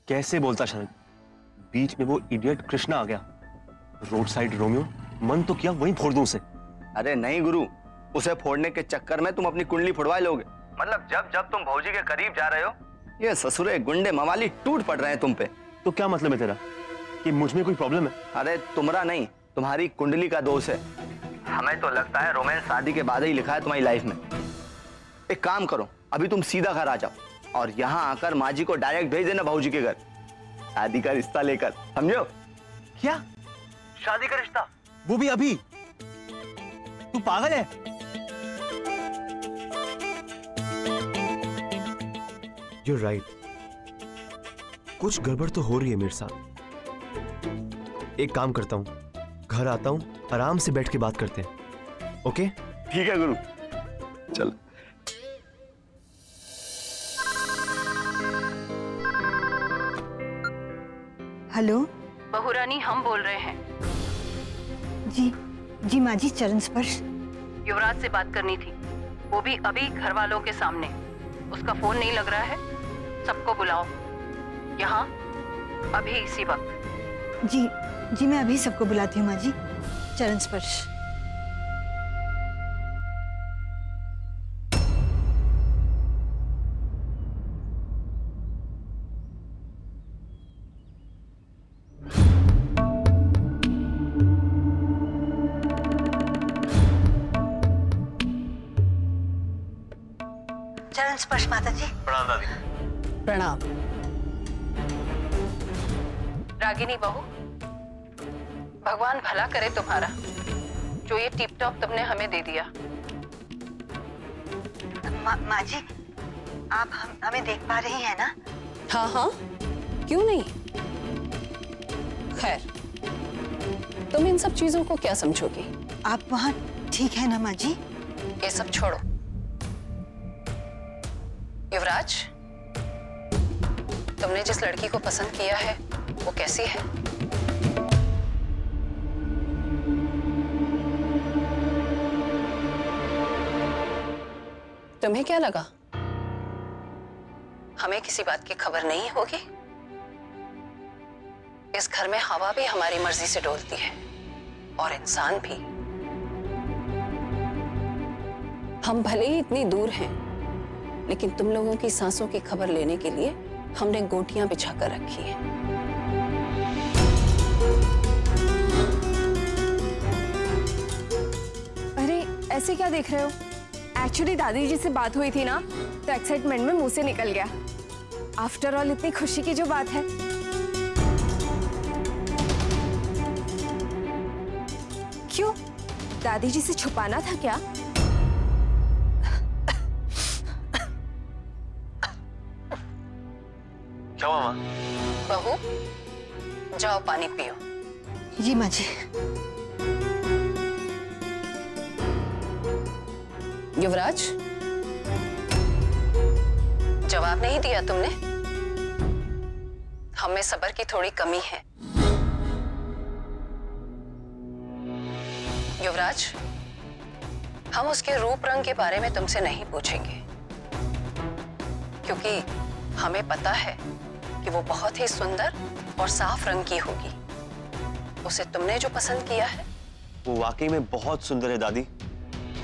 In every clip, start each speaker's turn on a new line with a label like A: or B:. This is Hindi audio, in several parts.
A: कैसे बोलता शायद, बीच में वो इडियट कृष्णा आ गया। रोड साइड रोमियो, मन तो किया वहीं फोड़ दूं उसे।
B: अरे नहीं गुरु, उसे फोड़ने के चक्कर में तुम अपनी कुंडली फुड़वा लोगे। मतलब जब जब तुम भौजी के करीब जा रहे हो, ये ससुरे गुंडे मवाली टूट पड़ रहे हैं तुम पे।
A: तो क्या मतलब है तेरा कि मुझ में कोई प्रॉब्लम है?
B: अरे तुम्हारा नहीं, तुम्हारी कुंडली का दोष है। हमें तो लगता है रोमांस शादी के बाद ही लिखा है तुम्हारी लाइफ में। एक काम करो, अभी तुम सीधा घर आ जाओ और यहाँ आकर माँ जी को डायरेक्ट भेज देना भौजी के घर, शादी का रिश्ता लेकर, समझो?
A: क्या शादी का रिश्ता? वो भी अभी? तू पागल है? You're right. कुछ गड़बड़ तो हो रही है मेरे साथ। एक काम करता हूं, घर आता हूं, आराम से बैठ के बात करते हैं। ओके?
B: ठीक है गुरु, चल।
C: हेलो
D: बहुरानी, हम बोल रहे हैं।
C: जी जी माँ जी, चरण स्पर्श।
D: युवराज से बात करनी थी, वो भी अभी घर वालों के सामने। उसका फोन नहीं लग रहा है, सबको बुलाओ यहाँ अभी इसी वक्त।
C: जी जी, मैं अभी सबको बुलाती हूँ माँ जी। चरण स्पर्श। चरण स्पर्श माता जी।
A: प्रणाम दादी।
D: प्रणाम। रागिनी बहू, भगवान भला करे तुम्हारा, जो ये टिप टॉप तुमने हमें दे दिया।
C: माँ जी, आप हमें देख पा रही हैं ना?
D: हाँ हाँ, क्यों नहीं। खैर, तुम इन सब चीजों को क्या समझोगी?
C: आप वहाँ ठीक है ना माँ जी?
D: ये सब छोड़ो। युवराज, तुमने जिस लड़की को पसंद किया है वो कैसी है? तुम्हें क्या लगा हमें किसी बात की खबर नहीं होगी? इस घर में हवा भी हमारी मर्जी से डोलती है और इंसान भी। हम भले ही इतनी दूर हैं, लेकिन तुम लोगों की सांसों की खबर लेने के लिए हमने गोटियां बिछा कर रखी हैं।
E: अरे ऐसे क्या देख रहे हो? एक्चुअली दादी जी से बात हुई थी ना, तो एक्साइटमेंट में मुंह से निकल गया। आफ्टर ऑल इतनी खुशी की जो बात है। क्यों, दादी जी से छुपाना था क्या?
A: क्या हुआ माँ?
D: बहू, जाओ पानी पियो।
C: जी माँ जी।
D: युवराज, जवाब नहीं दिया तुमने? हमें सब्र की थोड़ी कमी है। युवराज, हम उसके रूप रंग के बारे में तुमसे नहीं पूछेंगे, क्योंकि हमें पता है कि वो बहुत ही सुंदर और साफ रंग की होगी। उसे तुमने जो पसंद किया है
A: वो वाकई में बहुत सुंदर है दादी।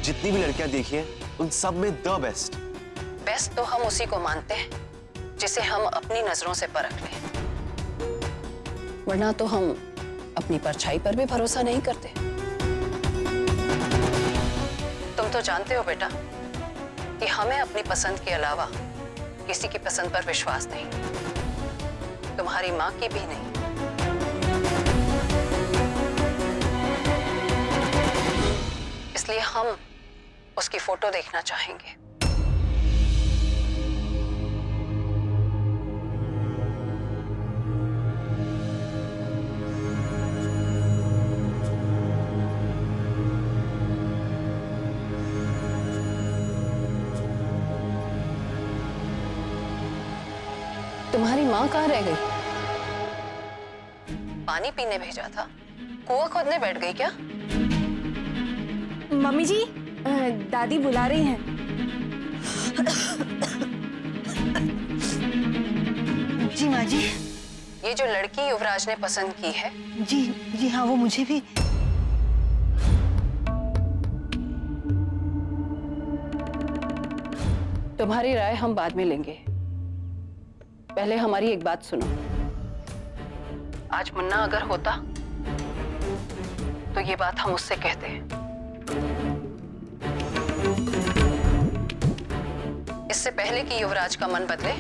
A: जितनी भी लड़कियां देखी हैं, उन सब में द बेस्ट।
D: बेस्ट तो हम उसी को मानते हैं जिसे हम अपनी नजरों से परख लें, वरना तो हम अपनी परछाई पर भी भरोसा नहीं करते। तुम तो जानते हो बेटा कि हमें अपनी पसंद के अलावा किसी की पसंद पर विश्वास नहीं, तुम्हारी माँ की भी नहीं। इसलिए हम उसकी फोटो देखना चाहेंगे। तुम्हारी माँ कहाँ रह गई? पानी पीने भेजा था, कुआं खोदने बैठ गई क्या?
E: मम्मी जी, दादी बुला रही हैं।
C: जी माँ जी।
D: ये जो लड़की युवराज ने पसंद की है,
C: जी जी हाँ, वो मुझे भी।
D: तुम्हारी राय हम बाद में लेंगे, पहले हमारी एक बात सुनो। आज मुन्ना अगर होता तो ये बात हम उससे कहते। इससे पहले कि युवराज का मन बदले,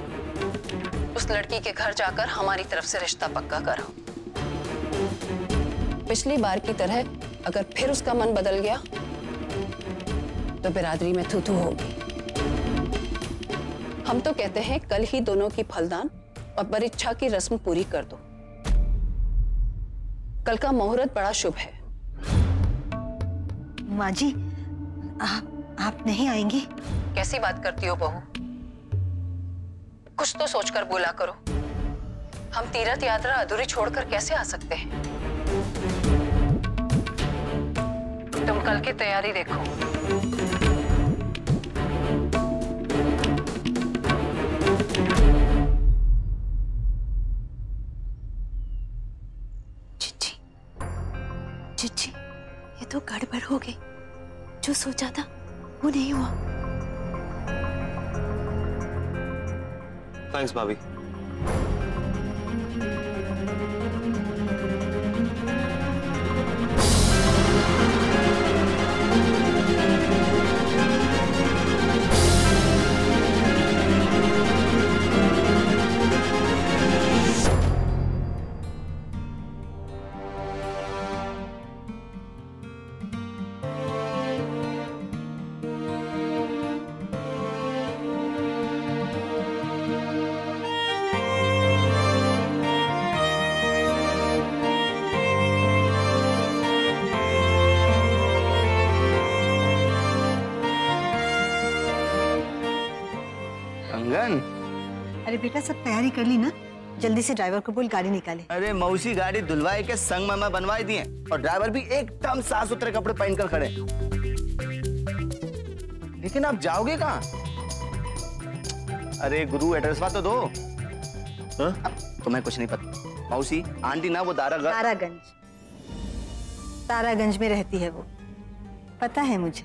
D: उस लड़की के घर जाकर हमारी तरफ से रिश्ता पक्का करो। पिछली बार की तरह अगर फिर उसका मन बदल गया तो बिरादरी में थू थू होगी। हम तो कहते हैं कल ही दोनों की फलदान और बरिच्छा की रस्म पूरी कर दो। कल का मुहूर्त बड़ा शुभ है।
C: माँ जी, आप नहीं आएंगी?
D: कैसी बात करती हो बहू? कुछ तो सोचकर बोला करो। हम तीर्थ यात्रा अधूरी छोड़कर कैसे आ सकते हैं? तुम कल की तैयारी देखो।
C: चिच्ची, ये तो गड़बड़ हो गई। जो सोचा था वो नहीं हुआ।
A: थैंक्स भाभी।
C: अरे बेटा, सब तैयारी कर ली ना? जल्दी से ड्राइवर को बोल गाड़ी निकाले।
B: अरे मौसी गाड़ी धुलवाई के संग में बनवाई दिए और ड्राइवर भी एकदम साफ सुथरे कपड़े पहनकर खड़े। लेकिन आप जाओगे कहाँ? अरे गुरु, एड्रेस बात तो दो। तुम्हें कुछ नहीं पता मौसी, आंटी ना वो
C: तारागंज में रहती है वो, पता है मुझे।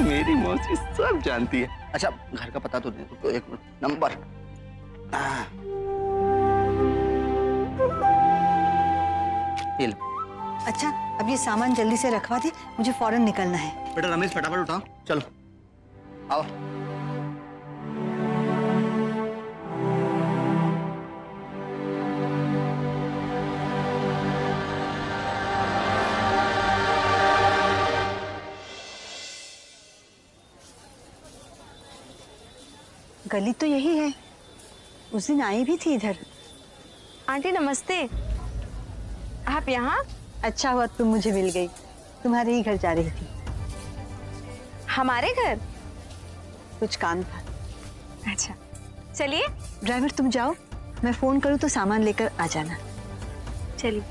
B: मेरी मौसी सब जानती है। अच्छा, घर का पता तो दे दो। एक नंबर। ये लो।
C: अच्छा, अब ये सामान जल्दी से रखवा दे, मुझे फौरन निकलना है।
B: बेटा रमेश, फटाफट उठाओ, चलो आओ।
C: गली तो यही है, उस दिन आई भी थी इधर।
E: आंटी नमस्ते, आप यहाँ?
C: अच्छा हुआ तुम मुझे मिल गई, तुम्हारे ही घर जा रही थी।
E: हमारे घर?
C: कुछ काम था।
E: अच्छा चलिए।
C: ड्राइवर तुम जाओ, मैं फोन करूँ तो सामान लेकर आ जाना।
E: चलिए।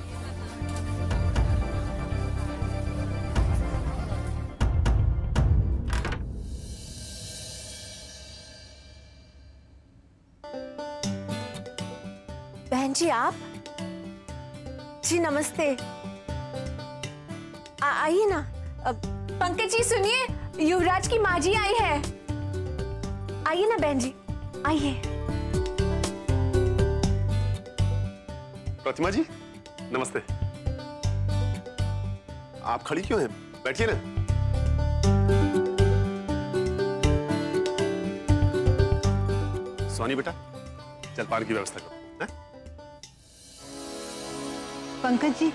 E: बहन जी, आप? जी नमस्ते। आइए ना। पंकज जी सुनिए, युवराज की माँ जी आई है। आइए ना बहन जी, आइए।
F: प्रतिमा जी नमस्ते। आप खड़ी क्यों हैं? बैठिए ना। सोनी बेटा, जलपान की व्यवस्था करो।
C: पंकज जी,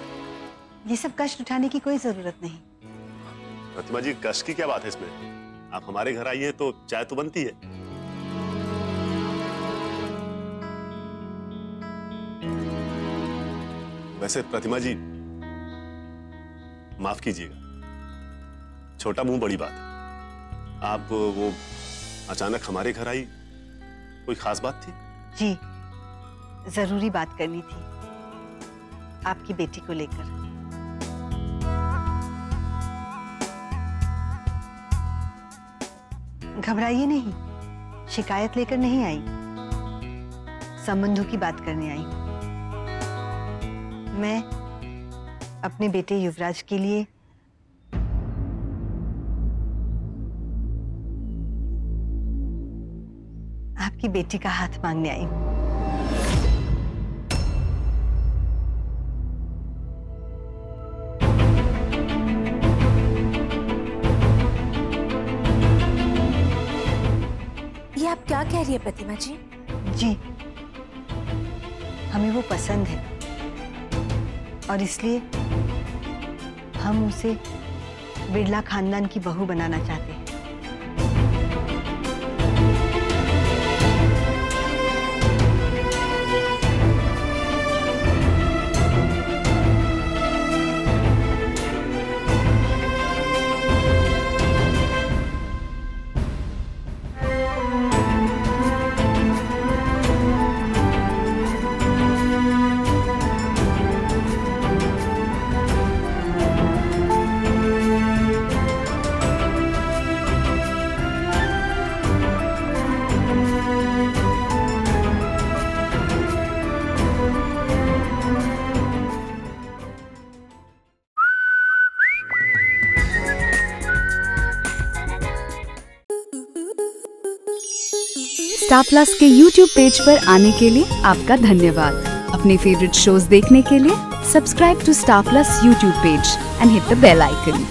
C: ये सब कष्ट उठाने की कोई जरूरत नहीं।
F: प्रतिमा जी, कष्ट की क्या बात है इसमें? आप हमारे घर आई है तो चाय तो बनती है। वैसे प्रतिमा जी माफ कीजिएगा, छोटा मुंह बड़ी बात है। आप वो अचानक हमारे घर आई, कोई खास बात थी?
C: जी, जरूरी बात करनी थी आपकी बेटी को लेकर। घबराइए नहीं, शिकायत लेकर नहीं आई। संबंधों की बात करने आई हूँ। मैं अपने बेटे युवराज के लिए आपकी बेटी का हाथ मांगने आई हूँ।
E: ये आप क्या कह रही है प्रतिमा जी?
C: जी, हमें वो पसंद है और इसलिए हम उसे बिरला खानदान की बहू बनाना चाहते हैं।
G: स्टार प्लस के YouTube पेज पर आने के लिए आपका धन्यवाद। अपने फेवरेट शोज देखने के लिए subscribe to Star Plus YouTube page and hit the bell icon.